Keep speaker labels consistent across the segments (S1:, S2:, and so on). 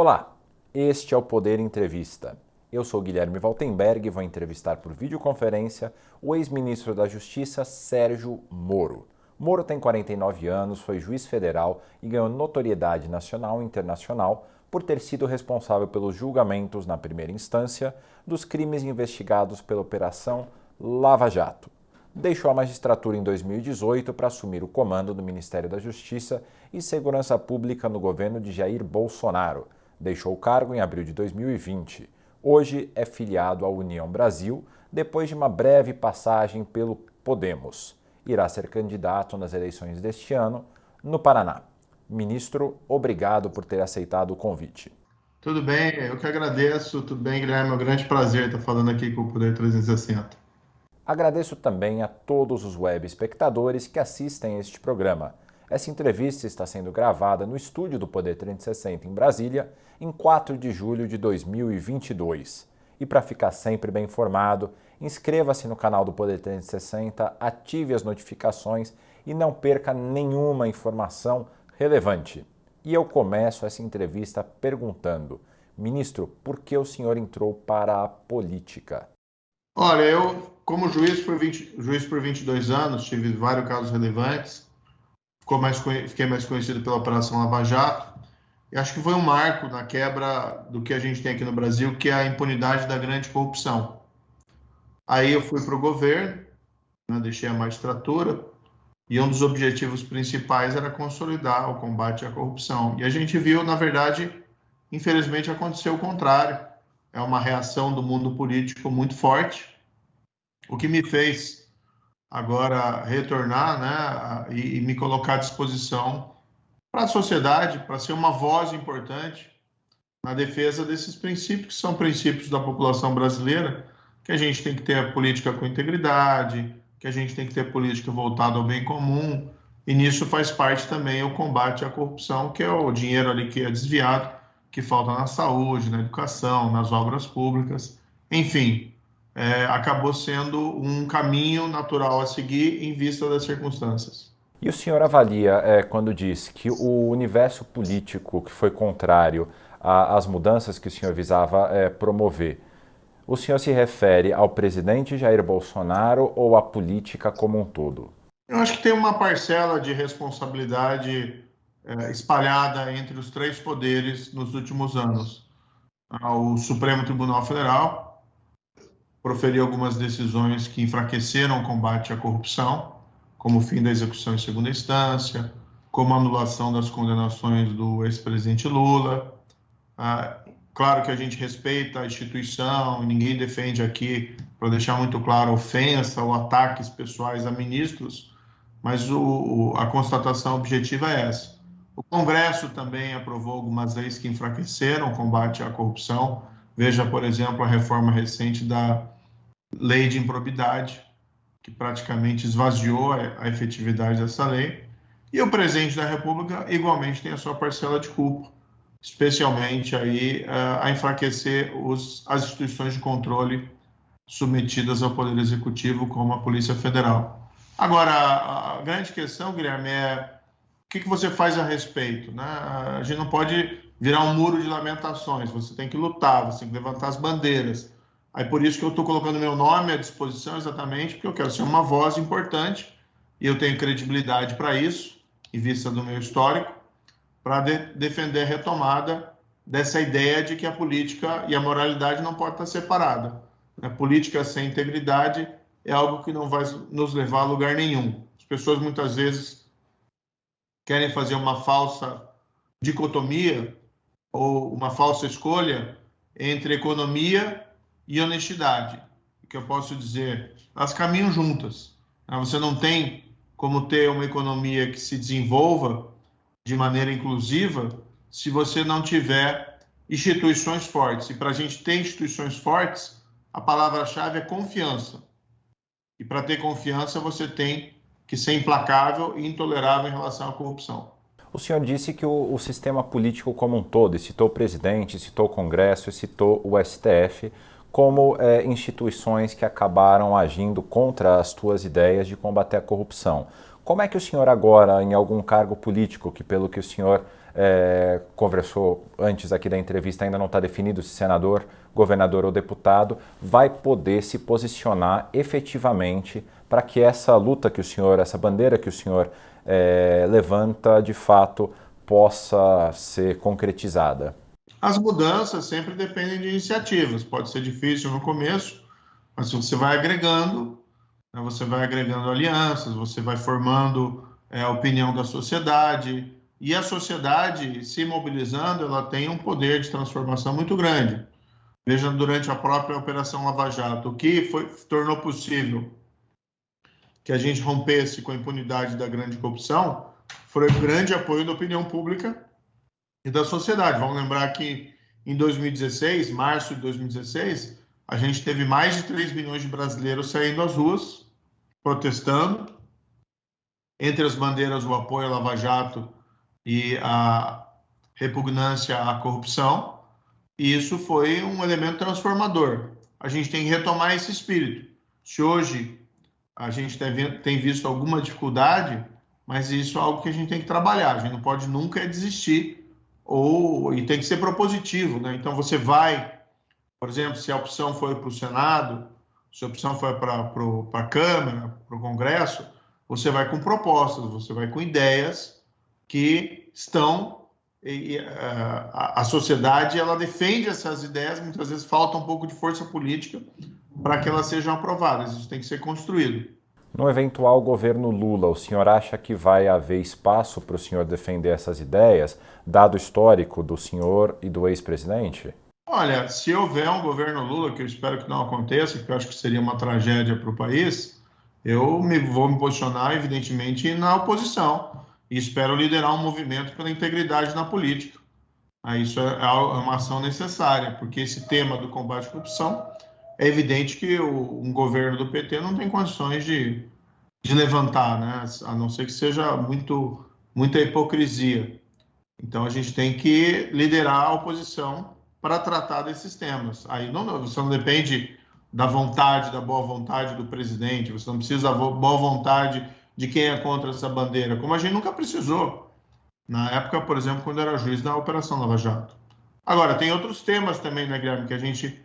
S1: Olá, este é o Poder Entrevista. Eu sou Guilherme Valtenberg e vou entrevistar por videoconferência o ex-ministro da Justiça, Sérgio Moro. Moro tem 49 anos, foi juiz federal e ganhou notoriedade nacional e internacional por ter sido responsável pelos julgamentos na primeira instância dos crimes investigados pela Operação Lava Jato. Deixou a magistratura em 2018 para assumir o comando do Ministério da Justiça e Segurança Pública no governo de Jair Bolsonaro. Deixou o cargo em abril de 2020. Hoje é filiado à União Brasil, depois de uma breve passagem pelo Podemos. Irá ser candidato nas eleições deste ano no Paraná. Ministro, obrigado por ter aceitado o convite.
S2: Tudo bem, eu que agradeço. Tudo bem, Guilherme? É um grande prazer estar falando aqui com o Poder 360.
S1: Agradeço também a todos os web espectadores que assistem a este programa. Essa entrevista está sendo gravada no estúdio do Poder 360 em Brasília, em 4 de julho de 2022. E para ficar sempre bem informado, inscreva-se no canal do Poder 360, ative as notificações e não perca nenhuma informação relevante. E eu começo essa entrevista perguntando: ministro, por que o senhor entrou para a política?
S2: Olha, eu, como juiz, juiz por 22 anos, tive vários casos relevantes, fiquei mais conhecido pela Operação Lava Jato, e acho que foi um marco na quebra do que a gente tem aqui no Brasil, que é a impunidade da grande corrupção. Aí eu fui para o governo, deixei a magistratura, e um dos objetivos principais era consolidar o combate à corrupção. E a gente viu, na verdade, infelizmente aconteceu o contrário. É uma reação do mundo político muito forte, o que me fez agora retornar, e me colocar à disposição para a sociedade, para ser uma voz importante na defesa desses princípios, que são princípios da população brasileira, que a gente tem que ter a política com integridade, que a gente tem que ter política voltada ao bem comum, e nisso faz parte também o combate à corrupção, que é o dinheiro ali que é desviado, que falta na saúde, na educação, nas obras públicas, enfim, acabou sendo um caminho natural a seguir em vista das circunstâncias.
S1: E o senhor avalia, quando diz que o universo político que foi contrário às mudanças que o senhor visava promover, o senhor se refere ao presidente Jair Bolsonaro ou à política como um todo?
S2: Eu acho que tem uma parcela de responsabilidade espalhada entre os três poderes nos últimos anos. O Supremo Tribunal Federal proferiu algumas decisões que enfraqueceram o combate à corrupção, como o fim da execução em segunda instância, como a anulação das condenações do ex-presidente Lula. Claro que a gente respeita a instituição, ninguém defende aqui, para deixar muito claro, ofensa ou ataques pessoais a ministros, mas a constatação objetiva é essa. O Congresso também aprovou algumas leis que enfraqueceram o combate à corrupção. Veja, por exemplo, a reforma recente da Lei de Improbidade, que praticamente esvaziou a efetividade dessa lei. E o presidente da República igualmente tem a sua parcela de culpa, especialmente aí a enfraquecer as instituições de controle submetidas ao Poder Executivo, como a Polícia Federal. Agora, a grande questão, Guilherme, é o que você faz a respeito, né? A gente não pode virar um muro de lamentações, você tem que lutar, você tem que levantar as bandeiras. Aí por isso que eu estou colocando meu nome à disposição, exatamente porque eu quero ser uma voz importante e eu tenho credibilidade para isso, em vista do meu histórico, para defender a retomada dessa ideia de que a política e a moralidade não podem estar separadas. A política sem integridade é algo que não vai nos levar a lugar nenhum. As pessoas muitas vezes querem fazer uma falsa dicotomia ou uma falsa escolha entre economia e honestidade. O que eu posso dizer? Elas caminham juntas. Você não tem como ter uma economia que se desenvolva de maneira inclusiva se você não tiver instituições fortes. E para a gente ter instituições fortes, a palavra-chave é confiança. E para ter confiança, você tem que ser implacável e intolerável em relação à corrupção.
S1: O senhor disse que o sistema político como um todo, e citou o presidente, citou o Congresso, citou o STF, como instituições que acabaram agindo contra as tuas ideias de combater a corrupção. Como é que o senhor agora, em algum cargo político, que pelo que o senhor conversou antes aqui da entrevista, ainda não está definido se senador, governador ou deputado, vai poder se posicionar efetivamente para que essa luta que o senhor, essa bandeira que o senhor levanta, de fato, possa ser concretizada?
S2: As mudanças sempre dependem de iniciativas. Pode ser difícil no começo, mas se você vai agregando, né, você vai agregando alianças, você vai formando a opinião da sociedade, e a sociedade, se mobilizando, ela tem um poder de transformação muito grande. Veja, durante a própria Operação Lava Jato, o que tornou possível que a gente rompesse com a impunidade da grande corrupção foi o grande apoio da opinião pública e da sociedade. Vamos lembrar que em 2016, março de 2016, a gente teve mais de 3 milhões de brasileiros saindo às ruas, protestando, entre as bandeiras o apoio à Lava Jato e a repugnância à corrupção, e isso foi um elemento transformador. A gente tem que retomar esse espírito. Se hoje a gente tem visto alguma dificuldade, mas isso é algo que a gente tem que trabalhar, a gente não pode nunca desistir, e tem que ser propositivo, né? Então você vai, por exemplo, se a opção foi para o Senado, se a opção foi para a Câmara, para o Congresso, você vai com propostas, você vai com ideias que estão... a sociedade, ela defende essas ideias, muitas vezes falta um pouco de força política para que elas sejam aprovadas. Isso tem que ser construído.
S1: No eventual governo Lula, o senhor acha que vai haver espaço para o senhor defender essas ideias, dado o histórico do senhor e do ex-presidente?
S2: Olha, se houver um governo Lula, que eu espero que não aconteça, porque eu acho que seria uma tragédia para o país, vou me posicionar, evidentemente, na oposição e espero liderar um movimento pela integridade na política. Isso é uma ação necessária, porque esse tema do combate à corrupção, é evidente que um governo do PT não tem condições de levantar, né? A não ser que seja muita hipocrisia. Então, a gente tem que liderar a oposição para tratar desses temas. Aí você não depende da boa vontade do presidente, você não precisa da boa vontade de quem é contra essa bandeira, como a gente nunca precisou. Na época, por exemplo, quando era juiz da Operação Lava Jato. Agora, tem outros temas também, né, Guilherme, que a gente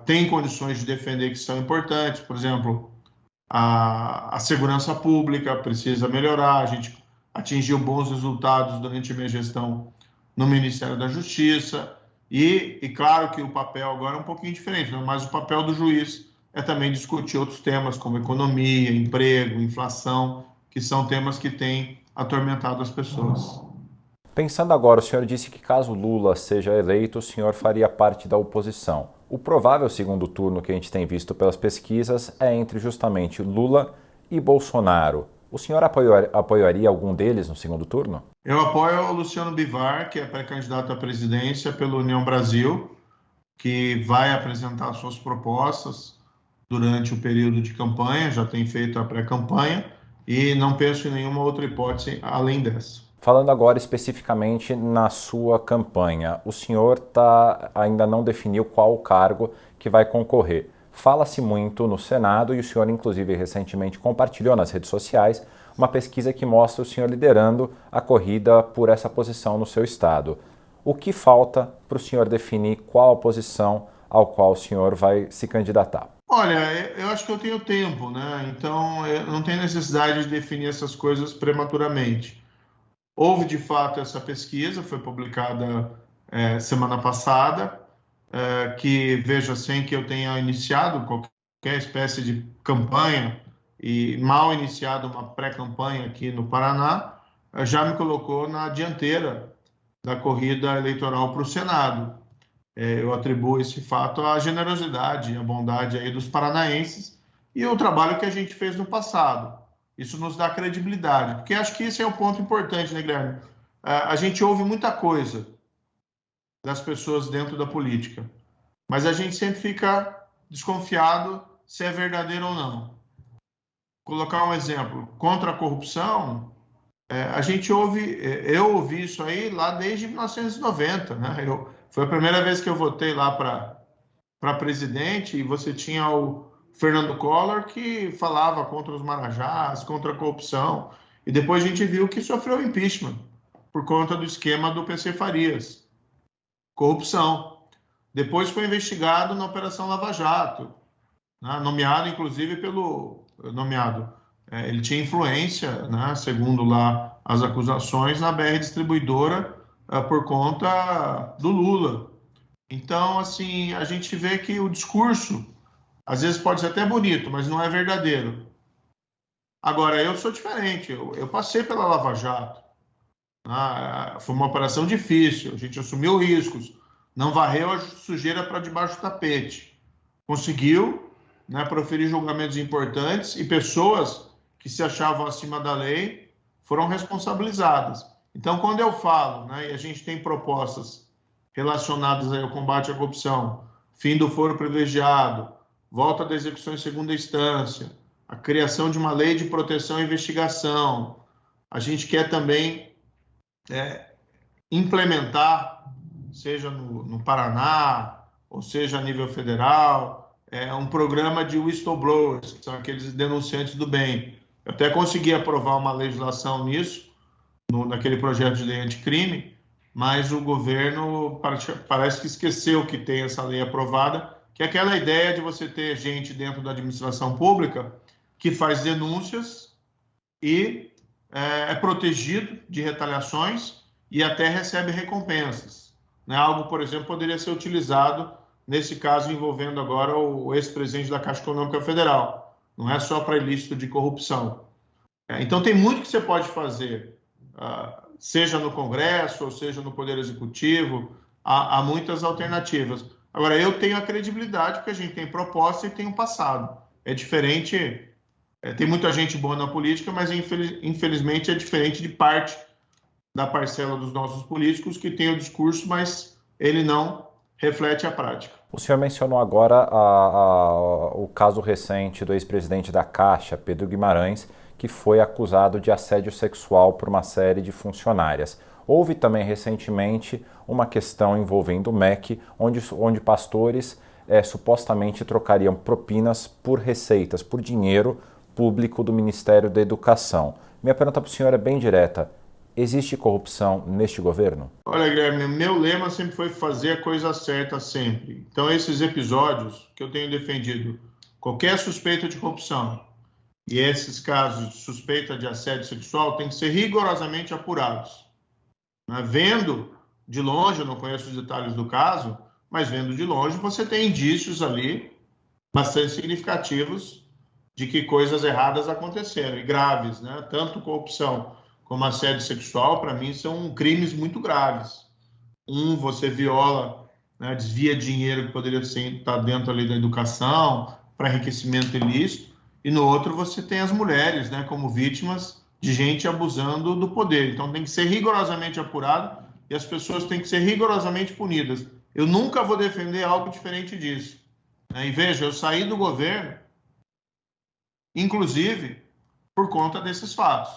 S2: tem condições de defender que são importantes. Por exemplo, a segurança pública precisa melhorar. A gente atingiu bons resultados durante a minha gestão no Ministério da Justiça. E claro que o papel agora é um pouquinho diferente, né? Mas o papel do juiz é também discutir outros temas como economia, emprego, inflação, que são temas que têm atormentado as pessoas.
S1: Pensando agora, o senhor disse que caso Lula seja eleito, o senhor faria parte da oposição. O provável segundo turno que a gente tem visto pelas pesquisas é entre justamente Lula e Bolsonaro. O senhor apoiaria algum deles no segundo turno?
S2: Eu apoio o Luciano Bivar, que é pré-candidato à presidência pela União Brasil, que vai apresentar suas propostas durante o período de campanha, já tem feito a pré-campanha, e não penso em nenhuma outra hipótese além dessa.
S1: Falando agora especificamente na sua campanha, o senhor ainda não definiu qual o cargo que vai concorrer. Fala-se muito no Senado e o senhor, inclusive, recentemente compartilhou nas redes sociais uma pesquisa que mostra o senhor liderando a corrida por essa posição no seu estado. O que falta para o senhor definir qual a posição ao qual o senhor vai se candidatar?
S2: Olha, eu acho que eu tenho tempo, né? Então, eu não tenho necessidade de definir essas coisas prematuramente. Houve, de fato, essa pesquisa, foi publicada semana passada, que, veja, sem que eu tenha iniciado qualquer espécie de campanha e mal iniciado uma pré-campanha aqui no Paraná, já me colocou na dianteira da corrida eleitoral para o Senado. Eu atribuo esse fato à generosidade e à bondade aí dos paranaenses e o trabalho que a gente fez no passado. Isso nos dá credibilidade, porque acho que esse é um ponto importante, né, Guilherme? A gente ouve muita coisa das pessoas dentro da política, mas a gente sempre fica desconfiado se é verdadeiro ou não. Colocar um exemplo, contra a corrupção, eu ouvi isso aí lá desde 1990, né? Foi a primeira vez que eu votei lá para presidente e você tinha o Fernando Collor, que falava contra os marajás, contra a corrupção, e depois a gente viu que sofreu impeachment por conta do esquema do PC Farias, corrupção. Depois foi investigado na Operação Lava Jato, né, nomeado inclusive ele tinha influência, né, segundo lá as acusações, na BR Distribuidora por conta do Lula. Então, assim, a gente vê que o discurso, às vezes pode ser até bonito, mas não é verdadeiro. Agora, eu sou diferente, eu passei pela Lava Jato. Foi uma operação difícil, a gente assumiu riscos, não varreu a sujeira para debaixo do tapete. Conseguiu, né, proferir julgamentos importantes e pessoas que se achavam acima da lei foram responsabilizadas. Então, quando eu falo, né, e a gente tem propostas relacionadas aí ao combate à corrupção, fim do foro privilegiado, volta da execução em segunda instância, a criação de uma lei de proteção e investigação, a gente quer também implementar, seja no Paraná, ou seja a nível federal, um programa de whistleblowers, que são aqueles denunciantes do bem. Eu até consegui aprovar uma legislação nisso, naquele projeto de lei anticrime, mas o governo parece que esqueceu que tem essa lei aprovada, que é aquela ideia de você ter gente dentro da administração pública que faz denúncias e é protegido de retaliações e até recebe recompensas. Né? Algo, por exemplo, poderia ser utilizado nesse caso envolvendo agora o ex-presidente da Caixa Econômica Federal. Não é só para ilícito de corrupção. Então, tem muito que você pode fazer, seja no Congresso, ou seja no Poder Executivo, há muitas alternativas. Agora, eu tenho a credibilidade porque a gente tem proposta e tem um passado. É diferente, tem muita gente boa na política, mas infelizmente é diferente de parte da parcela dos nossos políticos que tem o discurso, mas ele não reflete a prática.
S1: O senhor mencionou agora o caso recente do ex-presidente da Caixa, Pedro Guimarães, que foi acusado de assédio sexual por uma série de funcionárias. Houve também recentemente uma questão envolvendo o MEC, onde pastores supostamente trocariam propinas por receitas, por dinheiro público do Ministério da Educação. Minha pergunta para o senhor é bem direta. Existe corrupção neste governo?
S2: Olha, Guilherme, meu lema sempre foi fazer a coisa certa sempre. Então, esses episódios que eu tenho defendido, qualquer suspeita de corrupção e esses casos de suspeita de assédio sexual têm que ser rigorosamente apurados. Vendo de longe, eu não conheço os detalhes do caso, mas vendo de longe, você tem indícios ali bastante significativos de que coisas erradas aconteceram, e graves, né? Tanto corrupção como assédio sexual, para mim, são crimes muito graves. Você viola, né, desvia dinheiro que poderia estar dentro ali da educação para enriquecimento ilícito, e no outro você tem as mulheres, né, como vítimas de gente abusando do poder. Então tem que ser rigorosamente apurado e as pessoas têm que ser rigorosamente punidas. Eu nunca vou defender algo diferente disso. E veja, eu saí do governo, inclusive, por conta desses fatos.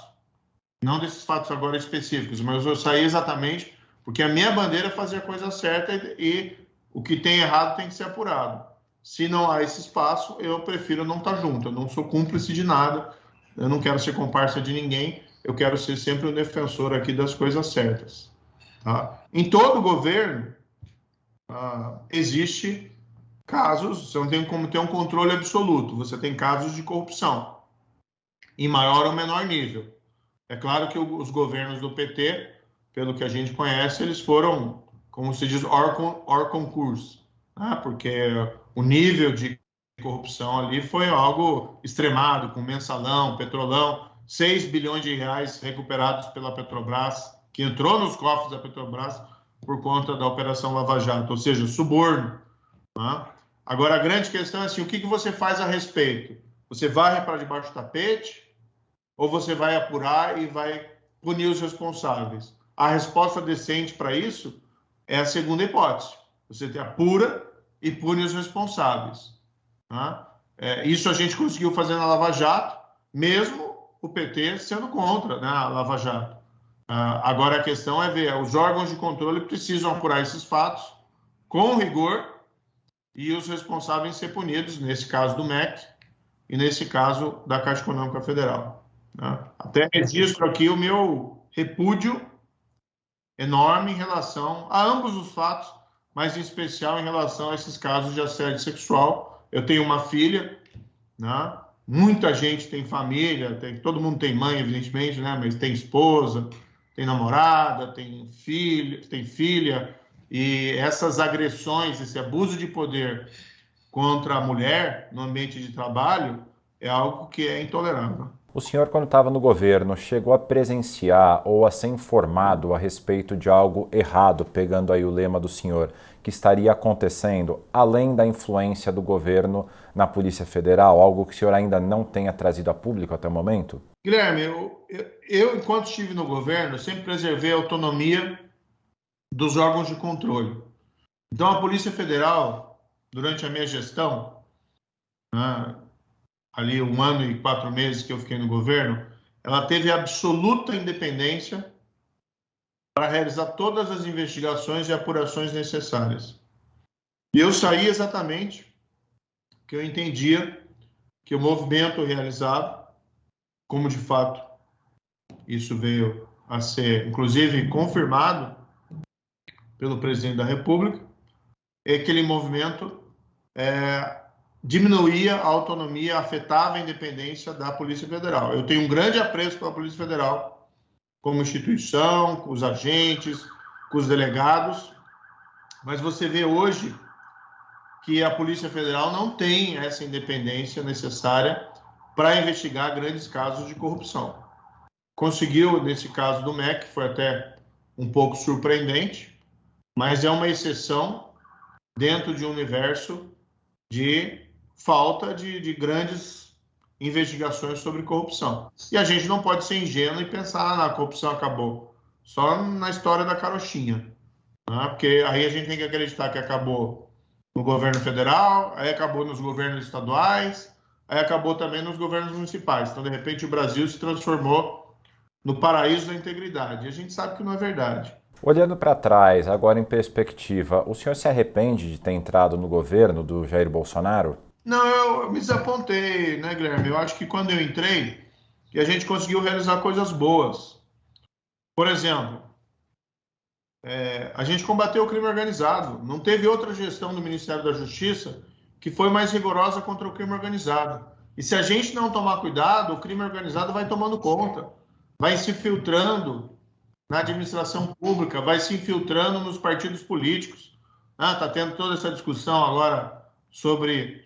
S2: Não desses fatos agora específicos, mas eu saí exatamente porque a minha bandeira é fazer a coisa certa e o que tem errado tem que ser apurado. Se não há esse espaço, eu prefiro não estar junto. Eu não sou cúmplice de nada, eu não quero ser comparsa de ninguém, eu quero ser sempre o defensor aqui das coisas certas. Tá? Em todo governo, existe casos, você não tem como ter um controle absoluto, você tem casos de corrupção, em maior ou menor nível. É claro que os governos do PT, pelo que a gente conhece, eles foram, como se diz, hors concurso, né? Porque o nível de corrupção ali foi algo extremado, com mensalão, petrolão, 6 bilhões de reais recuperados pela Petrobras, que entrou nos cofres da Petrobras por conta da Operação Lava Jato, ou seja, suborno. Né? Agora, a grande questão é assim, o que você faz a respeito? Você varre para debaixo do tapete ou você vai apurar e vai punir os responsáveis? A resposta decente para isso é a segunda hipótese. Você apura e pune os responsáveis. Tá? Isso a gente conseguiu fazer na Lava Jato, mesmo o PT sendo contra, né, a Lava Jato. Agora a questão é ver, os órgãos de controle precisam apurar esses fatos com rigor e os responsáveis ser punidos, nesse caso do MEC e nesse caso da Caixa Econômica Federal, né? Até registro aqui o meu repúdio enorme em relação a ambos os fatos, mas em especial em relação a esses casos de assédio sexual. Eu tenho uma filha, né? Muita gente tem família, todo mundo tem mãe, evidentemente, né? Mas tem esposa, tem namorada, tem filha, e essas agressões, esse abuso de poder contra a mulher no ambiente de trabalho é algo que é intolerável.
S1: O senhor, quando estava no governo, chegou a presenciar ou a ser informado a respeito de algo errado, pegando aí o lema do senhor, que estaria acontecendo, além da influência do governo na Polícia Federal, algo que o senhor ainda não tenha trazido a público até o momento?
S2: Guilherme, eu enquanto estive no governo, sempre preservei a autonomia dos órgãos de controle. Então, a Polícia Federal, durante a minha gestão, né, ali 1 ano e 4 meses que eu fiquei no governo, ela teve absoluta independência para realizar todas as investigações e apurações necessárias. E eu saí exatamente porque eu entendia que o movimento realizado, como de fato isso veio a ser, inclusive, confirmado pelo presidente da República, é que aquele movimento diminuía a autonomia, afetava a independência da Polícia Federal. Eu tenho um grande apreço pela Polícia Federal como instituição, com os agentes, com os delegados, mas você vê hoje que a Polícia Federal não tem essa independência necessária para investigar grandes casos de corrupção. Conseguiu, nesse caso do MEC, foi até um pouco surpreendente, mas é uma exceção dentro de um universo de falta de grandes investigações sobre corrupção. E a gente não pode ser ingênuo e pensar, a corrupção acabou só na história da carochinha, né? Porque aí a gente tem que acreditar que acabou no governo federal, aí acabou nos governos estaduais, aí acabou também nos governos municipais. Então, de repente, o Brasil se transformou no paraíso da integridade. E a gente sabe que não é verdade.
S1: Olhando para trás, agora em perspectiva, o senhor se arrepende de ter entrado no governo do Jair Bolsonaro?
S2: Não, eu me desapontei, né, Guilherme? Eu acho que quando eu entrei, que a gente conseguiu realizar coisas boas. Por exemplo, a gente combateu o crime organizado. Não teve outra gestão do Ministério da Justiça que foi mais rigorosa contra o crime organizado. E se a gente não tomar cuidado, o crime organizado vai tomando conta, vai se filtrando na administração pública, vai se infiltrando nos partidos políticos. Está tendo toda essa discussão agora sobre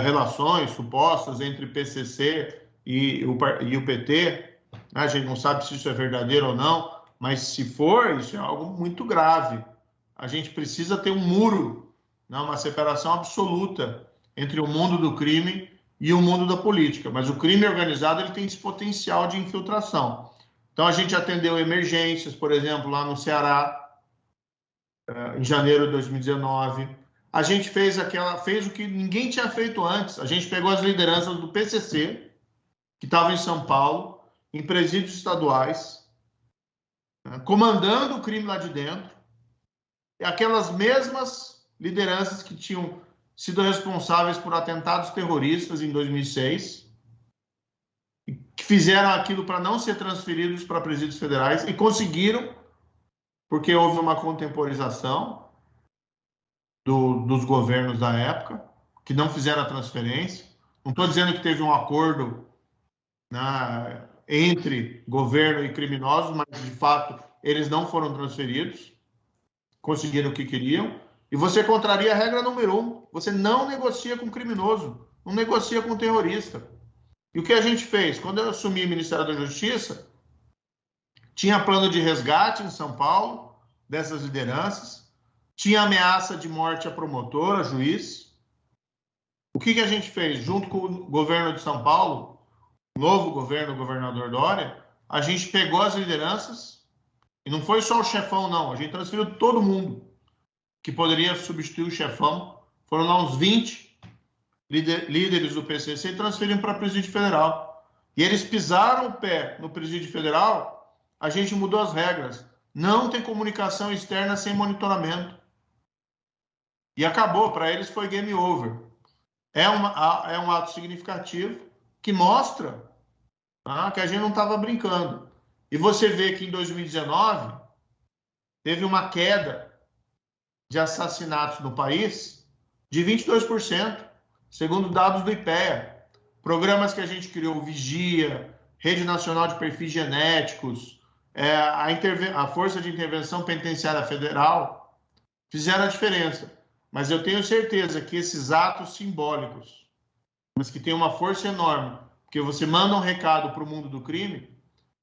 S2: relações supostas entre PCC e o PT. A gente não sabe se isso é verdadeiro ou não, mas se for, isso é algo muito grave. A gente precisa ter um muro, uma separação absoluta entre o mundo do crime e o mundo da política. Mas o crime organizado ele tem esse potencial de infiltração. Então, a gente atendeu emergências, por exemplo, lá no Ceará, em janeiro de 2019. A gente fez o que ninguém tinha feito antes. A gente pegou as lideranças do PCC, que estavam em São Paulo, em presídios estaduais, comandando o crime lá de dentro, e aquelas mesmas lideranças que tinham sido responsáveis por atentados terroristas em 2006, que fizeram aquilo para não ser transferidos para presídios federais e conseguiram, porque houve uma contemporização dos governos da época, que não fizeram a transferência. Não estou dizendo que teve um acordo entre governo e criminosos, mas, de fato, eles não foram transferidos, conseguiram o que queriam. E você contraria a regra número 1. Você não negocia com criminoso, não negocia com terrorista. E o que a gente fez? Quando eu assumi o Ministério da Justiça, tinha plano de resgate em São Paulo, dessas lideranças, tinha ameaça de morte a promotor, a juiz. O que a gente fez? Junto com o governo de São Paulo, o novo governo, o governador Dória, a gente pegou as lideranças, e não foi só o chefão, não, a gente transferiu todo mundo que poderia substituir o chefão. Foram lá uns 20 líderes do PCC e transferiram para a Presídio Federal. E eles pisaram o pé no Presídio Federal, a gente mudou as regras. Não tem comunicação externa sem monitoramento. E acabou, para eles foi game over. É um ato significativo que mostra, tá, que a gente não estava brincando. E você vê que em 2019 teve uma queda de assassinatos no país de 22%, segundo dados do IPEA. Programas que a gente criou, Vigia, Rede Nacional de Perfis Genéticos, a Força de Intervenção Penitenciária Federal, fizeram a diferença. Mas eu tenho certeza que esses atos simbólicos, mas que têm uma força enorme, porque você manda um recado para o mundo do crime,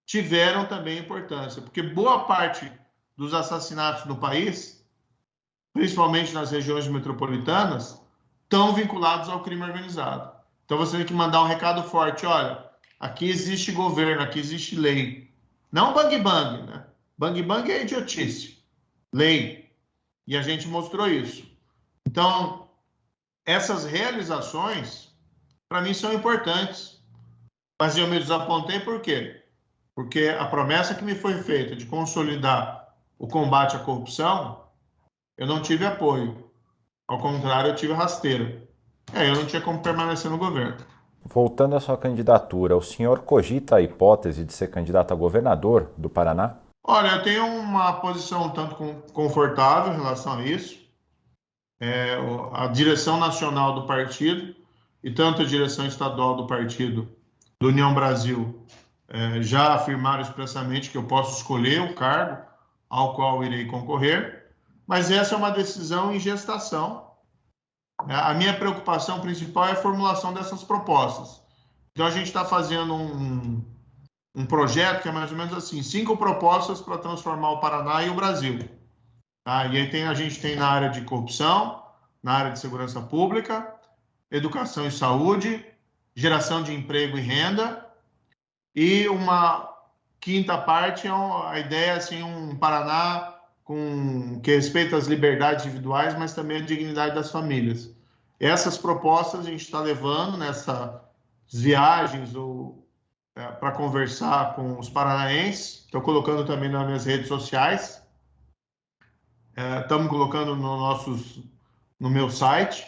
S2: tiveram também importância. Porque boa parte dos assassinatos no país, principalmente nas regiões metropolitanas, estão vinculados ao crime organizado. Então você tem que mandar um recado forte: olha, aqui existe governo, aqui existe lei. Não bang bang, né? Bang bang é idiotice. Lei. E a gente mostrou isso. Então, essas realizações, para mim, são importantes. Mas eu me desapontei por quê? Porque a promessa que me foi feita de consolidar o combate à corrupção, eu não tive apoio. Ao contrário, eu tive rasteira. Eu não tinha como permanecer no governo.
S1: Voltando à sua candidatura, o senhor cogita a hipótese de ser candidato a governador do Paraná?
S2: Olha, eu tenho uma posição um tanto confortável em relação a isso. A direção nacional do partido e tanto a direção estadual do partido, do União Brasil, já afirmaram expressamente que eu posso escolher o cargo ao qual irei concorrer, mas essa é uma decisão em gestação. A minha preocupação principal é a formulação dessas propostas. Então, a gente está fazendo um projeto que é mais ou menos assim: 5 propostas para transformar o Paraná e o Brasil. Tá? E aí a gente tem na área de corrupção, na área de segurança pública, educação e saúde, geração de emprego e renda, e uma quinta parte a ideia assim, um Paraná que respeita as liberdades individuais, mas também a dignidade das famílias. Essas propostas a gente está levando nessas viagens para conversar com os paranaenses. Estou colocando também nas minhas redes sociais. Estamos colocando no meu site,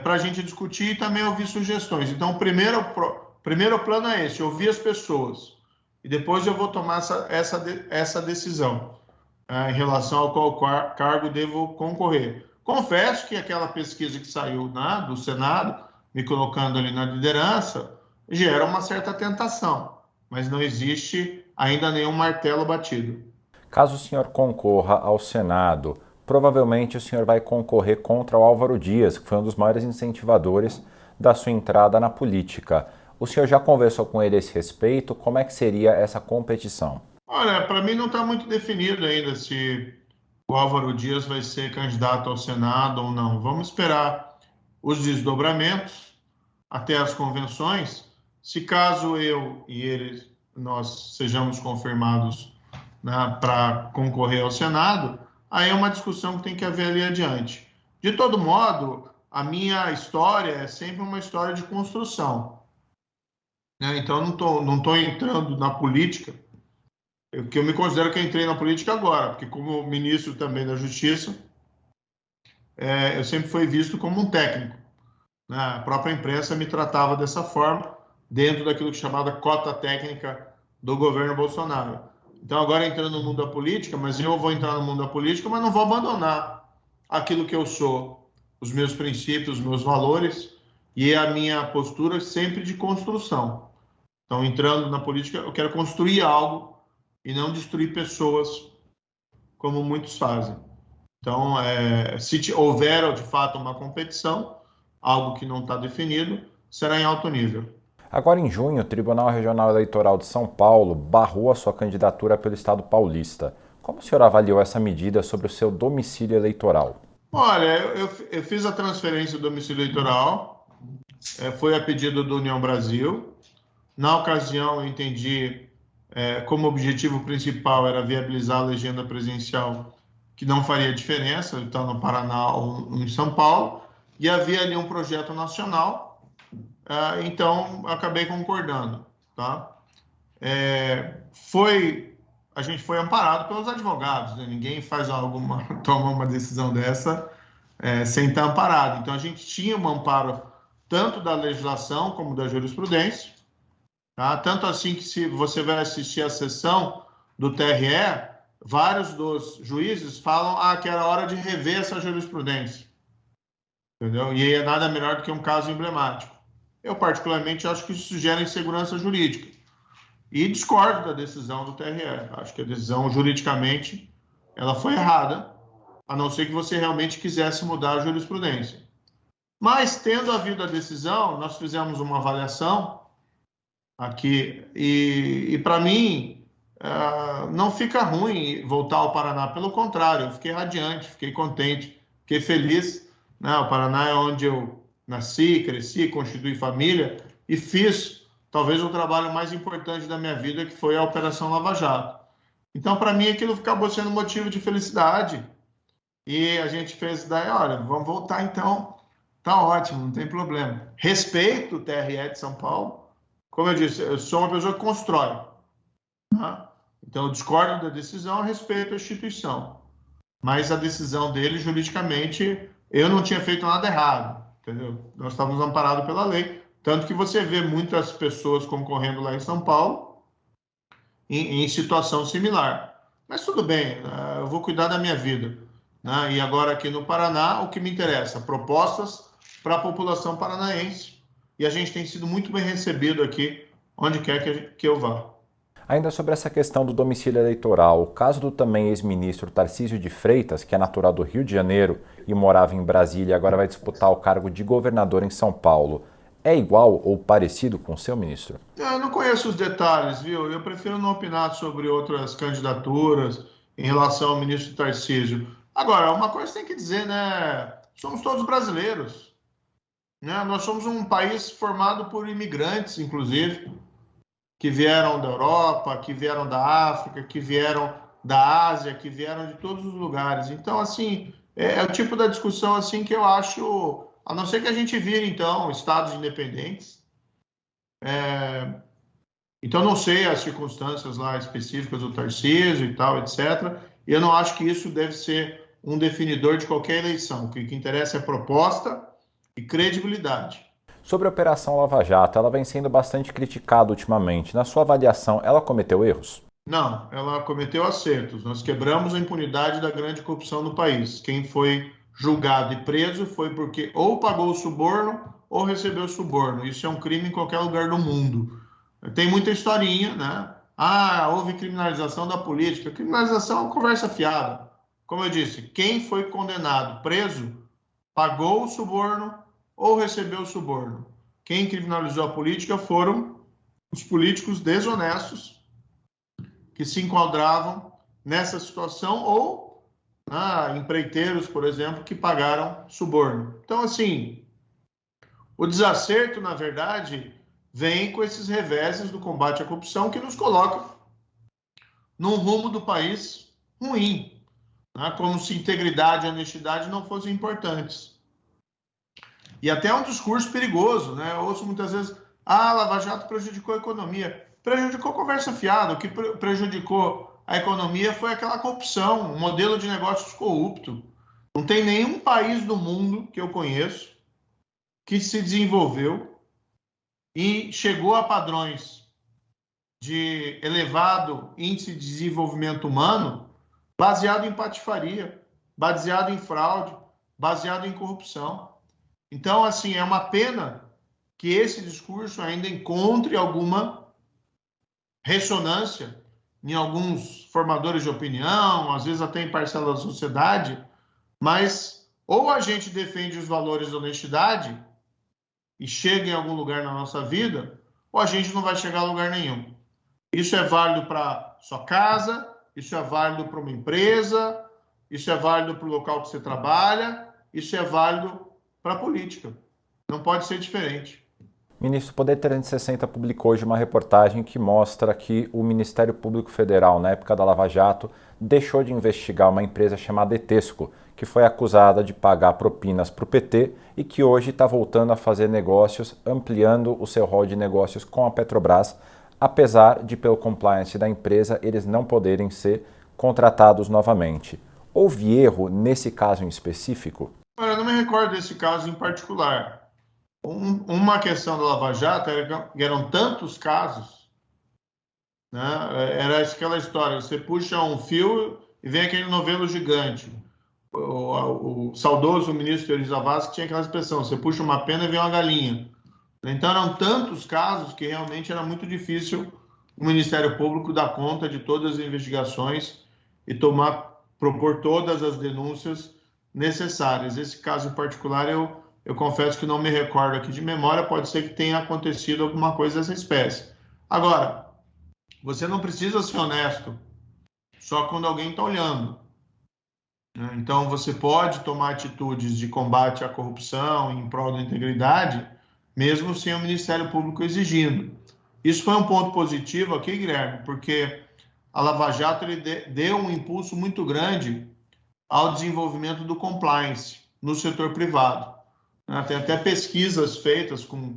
S2: para a gente discutir e também ouvir sugestões. Então, o primeiro plano é esse: ouvir as pessoas. E depois eu vou tomar essa decisão em relação ao qual cargo devo concorrer. Confesso que aquela pesquisa que saiu do Senado, me colocando ali na liderança, gera uma certa tentação, mas não existe ainda nenhum martelo batido.
S1: Caso o senhor concorra ao Senado, provavelmente o senhor vai concorrer contra o Álvaro Dias, que foi um dos maiores incentivadores da sua entrada na política. O senhor já conversou com ele a esse respeito? Como é que seria essa competição?
S2: Olha, para mim não está muito definido ainda se o Álvaro Dias vai ser candidato ao Senado ou não. Vamos esperar os desdobramentos até as convenções. Se caso eu e nós sejamos confirmados, né, para concorrer ao Senado, aí é uma discussão que tem que haver ali adiante. De todo modo, a minha história é sempre uma história de construção, né? Então, não tô entrando na política, que eu me considero que eu entrei na política agora, porque como ministro também da Justiça, eu sempre fui visto como um técnico, né? A própria imprensa me tratava dessa forma, dentro daquilo que chamava cota técnica do governo Bolsonaro. Então, agora entrando no mundo da política, mas eu vou entrar no mundo da política, mas não vou abandonar aquilo que eu sou, os meus princípios, os meus valores e a minha postura sempre de construção. Então, entrando na política, eu quero construir algo e não destruir pessoas, como muitos fazem. Então, se houver, de fato, uma competição, algo que não está definido, será em alto nível.
S1: Agora, em junho, o Tribunal Regional Eleitoral de São Paulo barrou a sua candidatura pelo Estado paulista. Como o senhor avaliou essa medida sobre o seu domicílio eleitoral?
S2: Olha, eu fiz a transferência do domicílio eleitoral, foi a pedido do União Brasil. Na ocasião, eu entendi como objetivo principal era viabilizar a legenda presidencial, que não faria diferença, ele está no Paraná ou em São Paulo, e havia ali um projeto nacional, então acabei concordando, tá? A gente foi amparado pelos advogados, né? Ninguém toma uma decisão dessa sem estar amparado. Então, a gente tinha um amparo tanto da legislação como da jurisprudência, tá? Tanto assim que, se você vai assistir a sessão do TRE, vários dos juízes falam que era hora de rever essa jurisprudência, entendeu? E é nada melhor do que um caso emblemático. Eu, particularmente, acho que isso gera insegurança jurídica. E discordo da decisão do TRE. Acho que a decisão, juridicamente, ela foi errada, a não ser que você realmente quisesse mudar a jurisprudência. Mas, tendo havido a decisão, nós fizemos uma avaliação aqui e para mim, não fica ruim voltar ao Paraná. Pelo contrário, eu fiquei radiante, fiquei contente, fiquei feliz, né? O Paraná é onde eu nasci, cresci, constituí família e fiz talvez o trabalho mais importante da minha vida, que foi a Operação Lava Jato. Então, para mim, aquilo acabou sendo motivo de felicidade. E a gente fez daí, olha, vamos voltar então, tá ótimo, não tem problema. Respeito o TRE de São Paulo. Como eu disse, eu sou uma pessoa que constrói, tá? Então, eu discordo da decisão, respeito a instituição. Mas a decisão dele, juridicamente, eu não tinha feito nada errado, entendeu? Nós estávamos amparados pela lei. Tanto que você vê muitas pessoas concorrendo lá em São Paulo em situação similar. Mas tudo bem, eu vou cuidar da minha vida, né? E agora aqui no Paraná, o que me interessa? Propostas para a população paranaense. E a gente tem sido muito bem recebido aqui, onde quer que eu vá.
S1: Ainda sobre essa questão do domicílio eleitoral, o caso do também ex-ministro Tarcísio de Freitas, que é natural do Rio de Janeiro e morava em Brasília e agora vai disputar o cargo de governador em São Paulo, é igual ou parecido com o seu, ministro?
S2: Eu não conheço os detalhes, viu? Eu prefiro não opinar sobre outras candidaturas em relação ao ministro Tarcísio. Agora, uma coisa tem que dizer, né? Somos todos brasileiros, né? Nós somos um país formado por imigrantes, inclusive, que vieram da Europa, que vieram da África, que vieram da Ásia, que vieram de todos os lugares. Então, assim, é o tipo da discussão assim que eu acho, a não ser que a gente vire, então, estados independentes. Então, não sei as circunstâncias lá específicas do Tarcísio e tal, etc. E eu não acho que isso deve ser um definidor de qualquer eleição. O que interessa é proposta e credibilidade.
S1: Sobre a Operação Lava Jato, ela vem sendo bastante criticada ultimamente. Na sua avaliação, ela cometeu erros?
S2: Não, ela cometeu acertos. Nós quebramos a impunidade da grande corrupção no país. Quem foi julgado e preso foi porque ou pagou o suborno ou recebeu suborno. Isso é um crime em qualquer lugar do mundo. Tem muita historinha, né? Houve criminalização da política. Criminalização é uma conversa fiada. Como eu disse, quem foi condenado, preso, pagou o suborno ou recebeu o suborno. Quem criminalizou a política foram os políticos desonestos que se enquadravam nessa situação ou empreiteiros, por exemplo, que pagaram suborno. Então, assim, o desacerto, na verdade, vem com esses reveses do combate à corrupção que nos colocam num rumo do país ruim, né? Como se integridade e honestidade não fossem importantes. E até um discurso perigoso, né? Eu ouço muitas vezes, Lava Jato prejudicou a economia. Prejudicou conversa fiada. O que prejudicou a economia foi aquela corrupção, um modelo de negócios corrupto. Não tem nenhum país do mundo que eu conheço que se desenvolveu e chegou a padrões de elevado índice de desenvolvimento humano baseado em patifaria, baseado em fraude, baseado em corrupção. Então, assim, é uma pena que esse discurso ainda encontre alguma ressonância em alguns formadores de opinião, às vezes até em parcela da sociedade, mas ou a gente defende os valores da honestidade e chega em algum lugar na nossa vida, ou a gente não vai chegar a lugar nenhum. Isso é válido para sua casa, isso é válido para uma empresa, isso é válido para o local que você trabalha, isso é válido para a política. Não pode ser diferente.
S1: Ministro, o Poder 360 publicou hoje uma reportagem que mostra que o Ministério Público Federal, na época da Lava Jato, deixou de investigar uma empresa chamada Etesco, que foi acusada de pagar propinas para o PT e que hoje está voltando a fazer negócios, ampliando o seu rol de negócios com a Petrobras, apesar de, pelo compliance da empresa, eles não poderem ser contratados novamente. Houve erro nesse caso em específico?
S2: Eu me recordo desse caso em particular. Uma questão da Lava Jato era que eram tantos casos, né? Era aquela história, você puxa um fio e vem aquele novelo gigante. O saudoso ministro Euri Zavascki tinha aquela expressão, você puxa uma pena e vem uma galinha. Então eram tantos casos que realmente era muito difícil o Ministério Público dar conta de todas as investigações e propor todas as denúncias necessárias. Esse caso em particular, eu confesso que não me recordo aqui de memória, pode ser que tenha acontecido alguma coisa dessa espécie. Agora, você não precisa ser honesto só quando alguém está olhando. Então, você pode tomar atitudes de combate à corrupção em prol da integridade, mesmo sem o Ministério Público exigindo. Isso foi um ponto positivo aqui, Guilherme, porque a Lava Jato deu um impulso muito grande ao desenvolvimento do compliance no setor privado. Tem até pesquisas feitas com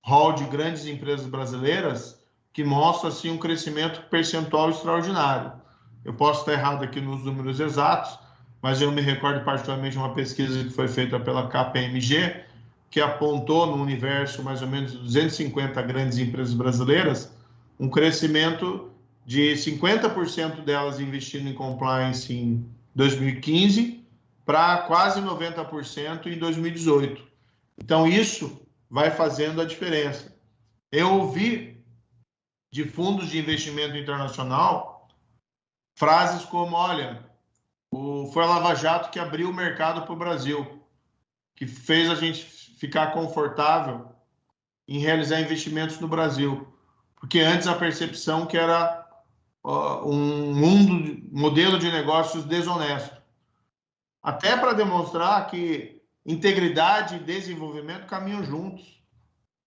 S2: hall de grandes empresas brasileiras que mostram assim, um crescimento percentual extraordinário. Eu posso estar errado aqui nos números exatos, mas eu me recordo particularmente de uma pesquisa que foi feita pela KPMG, que apontou no universo mais ou menos 250 grandes empresas brasileiras, um crescimento de 50% delas investindo em compliance em 2015 para quase 90% em 2018. Então, isso vai fazendo a diferença. Eu ouvi de fundos de investimento internacional frases como, olha, foi a Lava Jato que abriu o mercado para o Brasil, que fez a gente ficar confortável em realizar investimentos no Brasil. Porque antes a percepção que era um modelo de negócios desonesto. Até para demonstrar que integridade e desenvolvimento caminham juntos.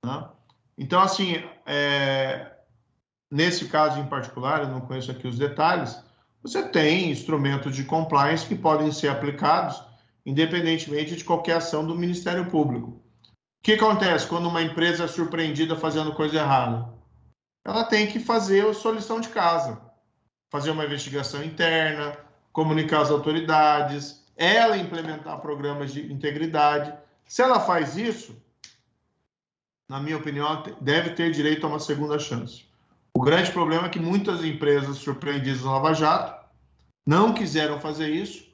S2: Né? Então, assim, nesse caso em particular, eu não conheço aqui os detalhes, você tem instrumentos de compliance que podem ser aplicados independentemente de qualquer ação do Ministério Público. O que acontece quando uma empresa é surpreendida fazendo coisa errada? Ela tem que fazer a sua lição de casa, fazer uma investigação interna, comunicar às autoridades, ela implementar programas de integridade. Se ela faz isso, na minha opinião, deve ter direito a uma segunda chance. O grande problema é que muitas empresas surpreendidas no Lava Jato não quiseram fazer isso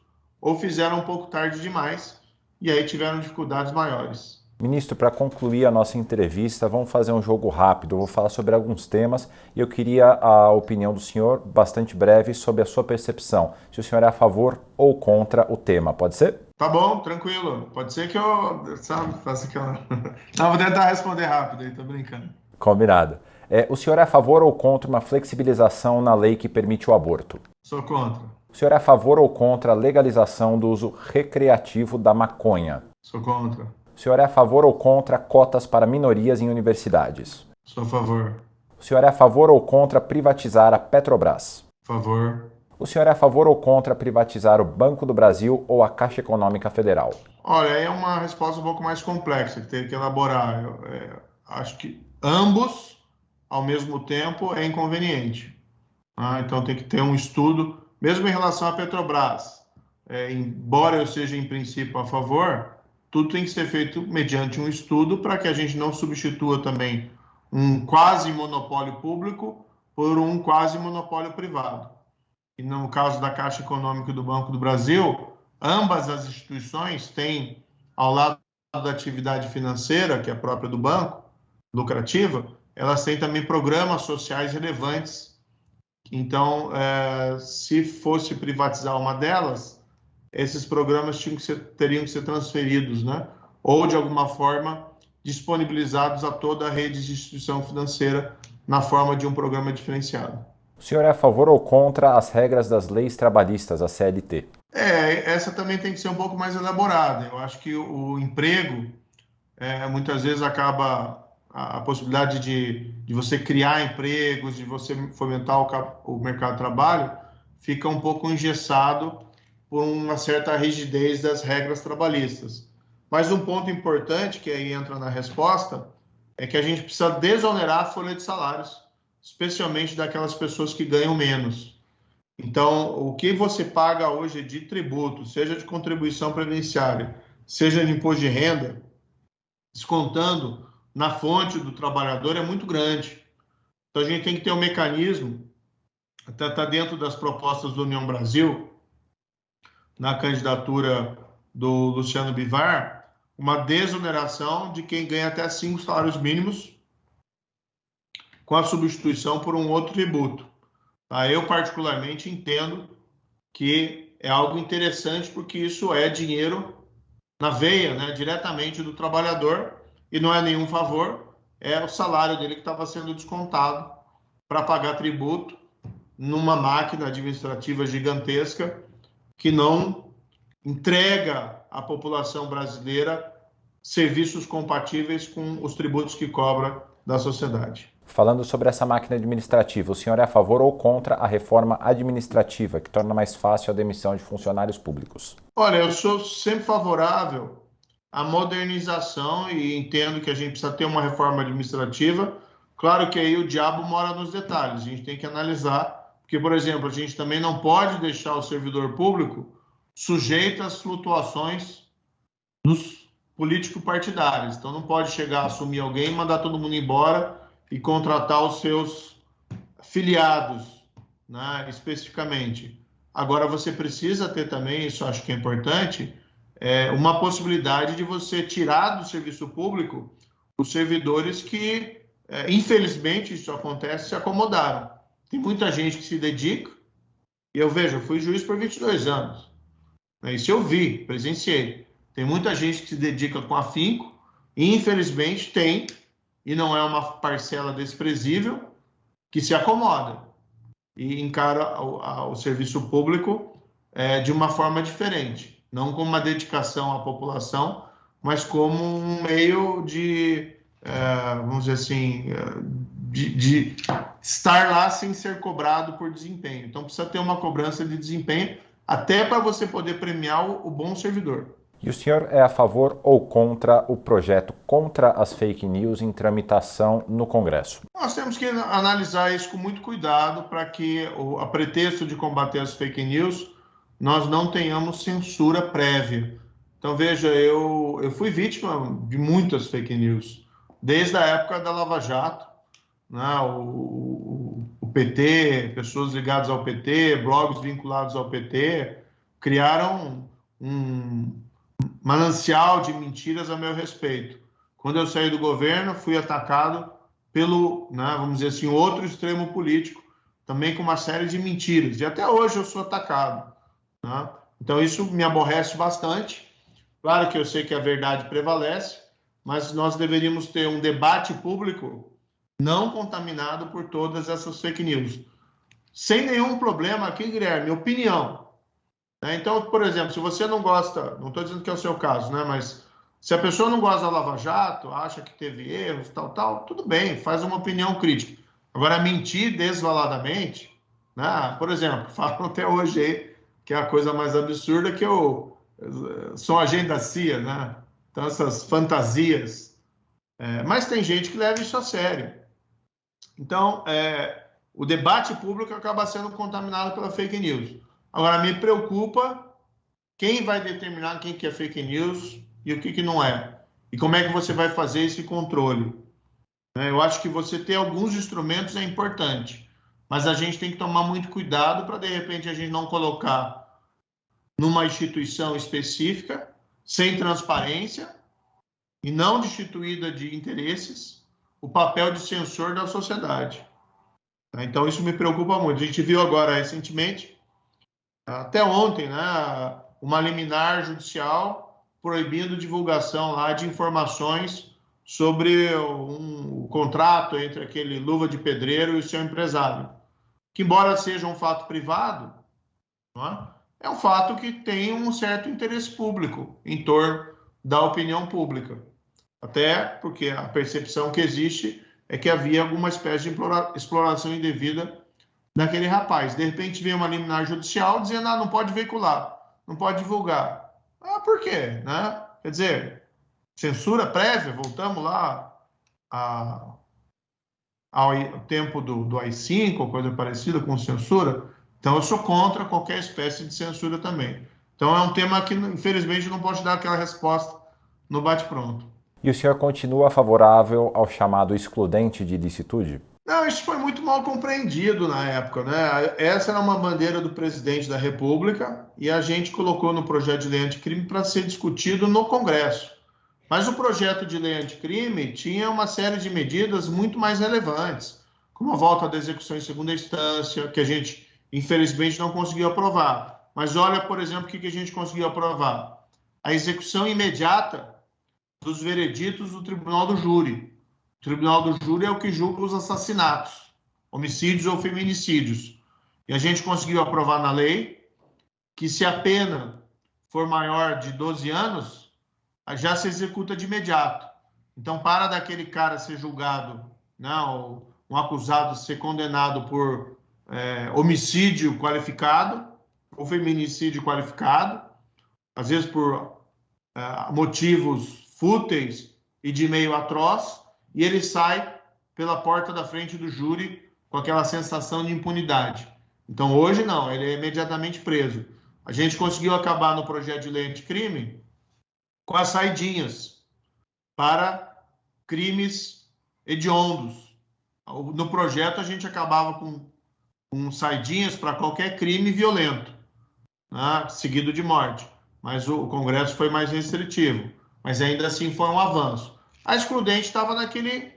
S2: ou fizeram um pouco tarde demais e aí tiveram dificuldades maiores.
S1: Ministro, para concluir a nossa entrevista, vamos fazer um jogo rápido. Eu vou falar sobre alguns temas e eu queria a opinião do senhor, bastante breve, sobre a sua percepção. Se o senhor é a favor ou contra o tema, pode ser?
S2: Tá bom, tranquilo. Pode ser que eu, faça aquela... Não, vou tentar responder rápido aí, tô brincando.
S1: Combinado. O senhor é a favor ou contra uma flexibilização na lei que permite o aborto?
S2: Sou contra.
S1: O senhor é a favor ou contra a legalização do uso recreativo da maconha?
S2: Sou contra.
S1: O senhor é a favor ou contra cotas para minorias em universidades?
S2: Sou a favor.
S1: O senhor é a favor ou contra privatizar a Petrobras?
S2: Favor.
S1: O senhor é a favor ou contra privatizar o Banco do Brasil ou a Caixa Econômica Federal?
S2: Olha, é uma resposta um pouco mais complexa, que tem que elaborar. Acho que ambos, ao mesmo tempo, é inconveniente. Então tem que ter um estudo, mesmo em relação à Petrobras. Embora eu seja, em princípio, a favor, tudo tem que ser feito mediante um estudo para que a gente não substitua também um quase monopólio público por um quase monopólio privado. E no caso da Caixa Econômica e do Banco do Brasil, ambas as instituições têm, ao lado da atividade financeira, que é própria do banco, lucrativa, elas têm também programas sociais relevantes. Então, se fosse privatizar uma delas, esses programas teriam que ser transferidos, né? Ou, de alguma forma, disponibilizados a toda a rede de instituição financeira na forma de um programa diferenciado.
S1: O senhor é a favor ou contra as regras das leis trabalhistas, a CLT?
S2: Essa também tem que ser um pouco mais elaborada. Eu acho que o emprego, muitas vezes, acaba a possibilidade de você criar empregos, de você fomentar o mercado de trabalho, fica um pouco engessado por uma certa rigidez das regras trabalhistas. Mas um ponto importante, que aí entra na resposta, é que a gente precisa desonerar a folha de salários, especialmente daquelas pessoas que ganham menos. Então, o que você paga hoje de tributo, seja de contribuição previdenciária, seja de imposto de renda, descontando na fonte do trabalhador, é muito grande. Então, a gente tem que ter um mecanismo, até está dentro das propostas do União Brasil, na candidatura do Luciano Bivar, uma desoneração de quem ganha até 5 salários mínimos com a substituição por um outro tributo. Tá? Eu, particularmente, entendo que é algo interessante, porque isso é dinheiro na veia, né, diretamente do trabalhador, e não é nenhum favor, é o salário dele que estava sendo descontado para pagar tributo numa máquina administrativa gigantesca que não entrega à população brasileira serviços compatíveis com os tributos que cobra da sociedade.
S1: Falando sobre essa máquina administrativa, o senhor é a favor ou contra a reforma administrativa, que torna mais fácil a demissão de funcionários públicos?
S2: Olha, eu sou sempre favorável à modernização e entendo que a gente precisa ter uma reforma administrativa. Claro que aí o diabo mora nos detalhes, a gente tem que analisar, porque, por exemplo, a gente também não pode deixar o servidor público sujeito às flutuações dos político-partidários. Então, não pode chegar a assumir alguém, mandar todo mundo embora e contratar os seus filiados, né, especificamente. Agora, você precisa ter também, isso acho que é importante, uma possibilidade de você tirar do serviço público os servidores que, infelizmente, isso acontece, se acomodaram. Tem muita gente que se dedica, e eu vejo, eu fui juiz por 22 anos, né, isso eu vi, presenciei. Tem muita gente que se dedica com afinco, e infelizmente tem, e não é uma parcela desprezível, que se acomoda e encara o serviço público de uma forma diferente, não como uma dedicação à população, mas como um meio de, vamos dizer assim, de estar lá sem ser cobrado por desempenho. Então, precisa ter uma cobrança de desempenho, até para você poder premiar o bom servidor.
S1: E o senhor é a favor ou contra o projeto contra as fake news em tramitação no Congresso?
S2: Nós temos que analisar isso com muito cuidado para que, a pretexto de combater as fake news, nós não tenhamos censura prévia. Então, veja, eu fui vítima de muitas fake news, desde a época da Lava Jato, né? O PT, pessoas ligadas ao PT, blogs vinculados ao PT, criaram um manancial de mentiras a meu respeito. Quando eu saí do governo, fui atacado pelo, né, vamos dizer assim, outro extremo político, também com uma série de mentiras. E até hoje eu sou atacado, né? Então isso me aborrece bastante. Claro que eu sei que a verdade prevalece, mas nós deveríamos ter um debate público não contaminado por todas essas fake news. Sem nenhum problema aqui, Guilherme, opinião. Então, por exemplo, se você não gosta, não estou dizendo que é o seu caso, né? Mas se a pessoa não gosta da Lava Jato, acha que teve erros, tal, tudo bem, faz uma opinião crítica. Agora, mentir desvaladamente, né? Por exemplo, falam até hoje aí que é a coisa mais absurda que eu sou agente da CIA, né? Então, essas fantasias. Mas tem gente que leva isso a sério. Então, o debate público acaba sendo contaminado pela fake news. Agora, me preocupa quem vai determinar quem que é fake news e o que não é. E como é que você vai fazer esse controle. Eu acho que você ter alguns instrumentos é importante, mas a gente tem que tomar muito cuidado para, de repente, a gente não colocar numa instituição específica, sem transparência e não destituída de interesses, o papel de censor da sociedade. Então, isso me preocupa muito. A gente viu agora, recentemente, até ontem, né, uma liminar judicial proibindo divulgação lá de informações sobre o contrato entre aquele luva de pedreiro e o seu empresário, que embora seja um fato privado, não é um fato que tem um certo interesse público em torno da opinião pública, até porque a percepção que existe é que havia alguma espécie de exploração indevida daquele rapaz. De repente vem uma liminar judicial dizendo, não pode veicular, não pode divulgar. Por quê? Né? Quer dizer, censura prévia, voltamos lá ao tempo do AI-5, ou coisa parecida com censura. Então, eu sou contra qualquer espécie de censura também. Então, é um tema que, infelizmente, não posso dar aquela resposta no bate-pronto.
S1: E o senhor continua favorável ao chamado excludente de ilicitude?
S2: Não, isso foi muito mal compreendido na época, né? Essa era uma bandeira do presidente da República e a gente colocou no projeto de lei anticrime para ser discutido no Congresso. Mas o projeto de lei anticrime tinha uma série de medidas muito mais relevantes, como a volta da execução em segunda instância, que a gente, infelizmente, não conseguiu aprovar. Mas olha, por exemplo, o que a gente conseguiu aprovar? A execução imediata dos vereditos do Tribunal do Júri. O Tribunal do Júri é o que julga os assassinatos, homicídios ou feminicídios. E a gente conseguiu aprovar na lei que se a pena for maior de 12 anos, já se executa de imediato. Então, para daquele cara ser julgado, não, um acusado ser condenado por homicídio qualificado ou feminicídio qualificado, às vezes por motivos fúteis e de meio atroz, e ele sai pela porta da frente do júri com aquela sensação de impunidade. Então, hoje não, ele é imediatamente preso. A gente conseguiu acabar no projeto de lei anticrime com as saidinhas para crimes hediondos. No projeto, a gente acabava com saidinhas para qualquer crime violento, né, seguido de morte. Mas o Congresso foi mais restritivo. Mas ainda assim foi um avanço. A excludente estava naquele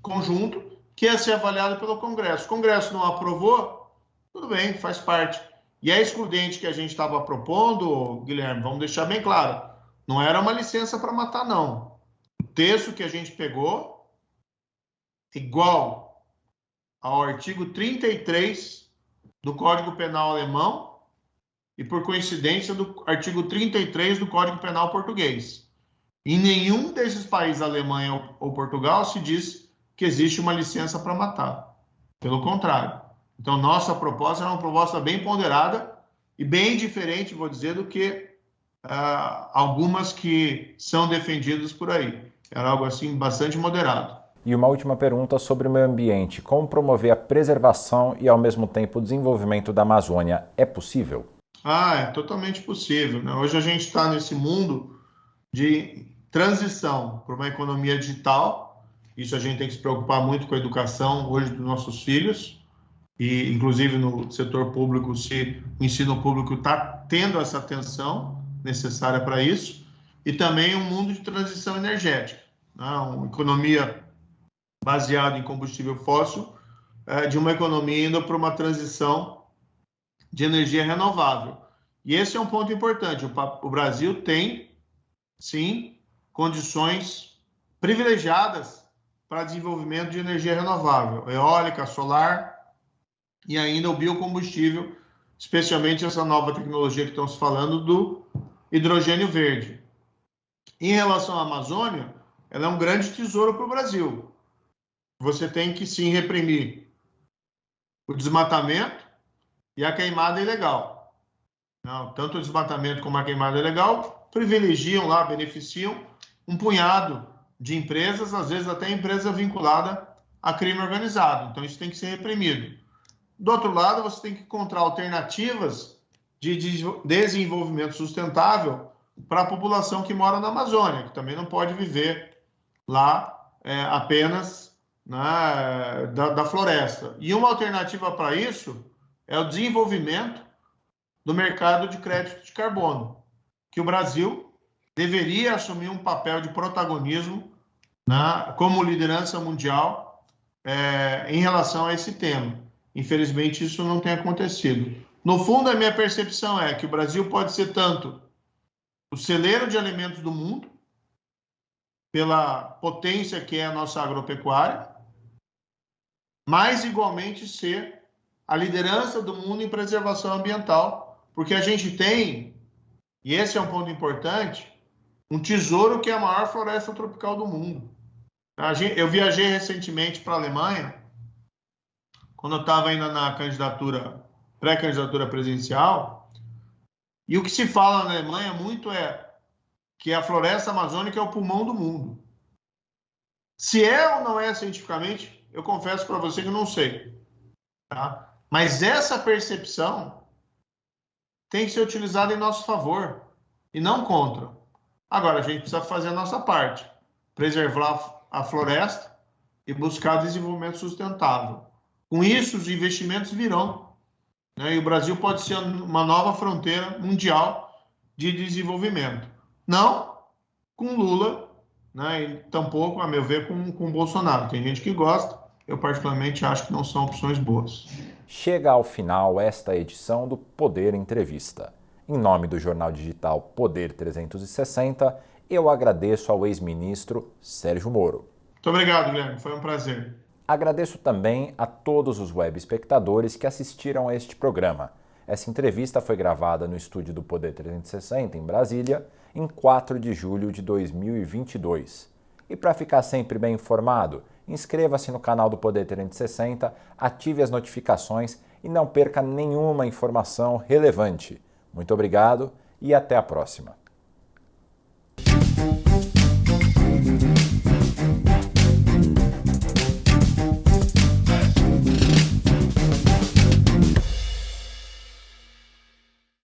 S2: conjunto que ia ser avaliado pelo Congresso. O Congresso não aprovou, tudo bem, faz parte. E a excludente que a gente estava propondo, Guilherme, vamos deixar bem claro, não era uma licença para matar, não. O texto que a gente pegou, igual ao artigo 33 do Código Penal alemão e, por coincidência, do artigo 33 do Código Penal português. Em nenhum desses países, Alemanha ou Portugal, se diz que existe uma licença para matar. Pelo contrário. Então, nossa proposta era uma proposta bem ponderada e bem diferente, vou dizer, do que algumas que são defendidas por aí. Era algo assim bastante moderado.
S1: E uma última pergunta sobre o meio ambiente. Como promover a preservação e, ao mesmo tempo, o desenvolvimento da Amazônia? É possível?
S2: É totalmente possível, né? Hoje a gente está nesse mundo de transição para uma economia digital. Isso a gente tem que se preocupar muito com a educação hoje dos nossos filhos. E, inclusive, no setor público, se o ensino público está tendo essa atenção necessária para isso. E também um mundo de transição energética, né? Uma economia baseada em combustível fóssil, de uma economia indo para uma transição de energia renovável. E esse é um ponto importante. O Brasil tem, sim, condições privilegiadas para desenvolvimento de energia renovável, eólica, solar e ainda o biocombustível, especialmente essa nova tecnologia que estamos falando do hidrogênio verde. Em relação à Amazônia, ela é um grande tesouro para o Brasil. Você tem que, sim, reprimir o desmatamento e a queimada ilegal. Não, tanto o desmatamento como a queimada ilegal privilegiam lá, beneficiam um punhado de empresas, às vezes até empresa vinculada a crime organizado. Então, isso tem que ser reprimido. Do outro lado, você tem que encontrar alternativas de desenvolvimento sustentável para a população que mora na Amazônia, que também não pode viver lá apenas da floresta. E uma alternativa para isso é o desenvolvimento do mercado de crédito de carbono, que o Brasil deveria assumir um papel de protagonismo, né, como liderança mundial em relação a esse tema. Infelizmente, isso não tem acontecido. No fundo, a minha percepção é que o Brasil pode ser tanto o celeiro de alimentos do mundo, pela potência que é a nossa agropecuária, mas igualmente ser a liderança do mundo em preservação ambiental, porque a gente tem, e esse é um ponto importante, um tesouro que é a maior floresta tropical do mundo. Eu viajei recentemente para a Alemanha, quando eu estava ainda na pré-candidatura presidencial, e o que se fala na Alemanha muito é que a floresta amazônica é o pulmão do mundo. Se é ou não é cientificamente, eu confesso para você que eu não sei. Tá? Mas essa percepção tem que ser utilizada em nosso favor e não contra. Agora, a gente precisa fazer a nossa parte, preservar a floresta e buscar desenvolvimento sustentável. Com isso, os investimentos virão, né? E o Brasil pode ser uma nova fronteira mundial de desenvolvimento. Não com Lula, né? E tampouco, a meu ver, com Bolsonaro. Tem gente que gosta, eu particularmente acho que não são opções boas.
S1: Chega ao final esta edição do Poder Entrevista. Em nome do jornal digital Poder 360, eu agradeço ao ex-ministro Sérgio Moro.
S2: Muito obrigado, Guilherme. Foi um prazer.
S1: Agradeço também a todos os web espectadores que assistiram a este programa. Essa entrevista foi gravada no estúdio do Poder 360, em Brasília, em 4 de julho de 2022. E para ficar sempre bem informado, inscreva-se no canal do Poder 360, ative as notificações e não perca nenhuma informação relevante. Muito obrigado e até a próxima.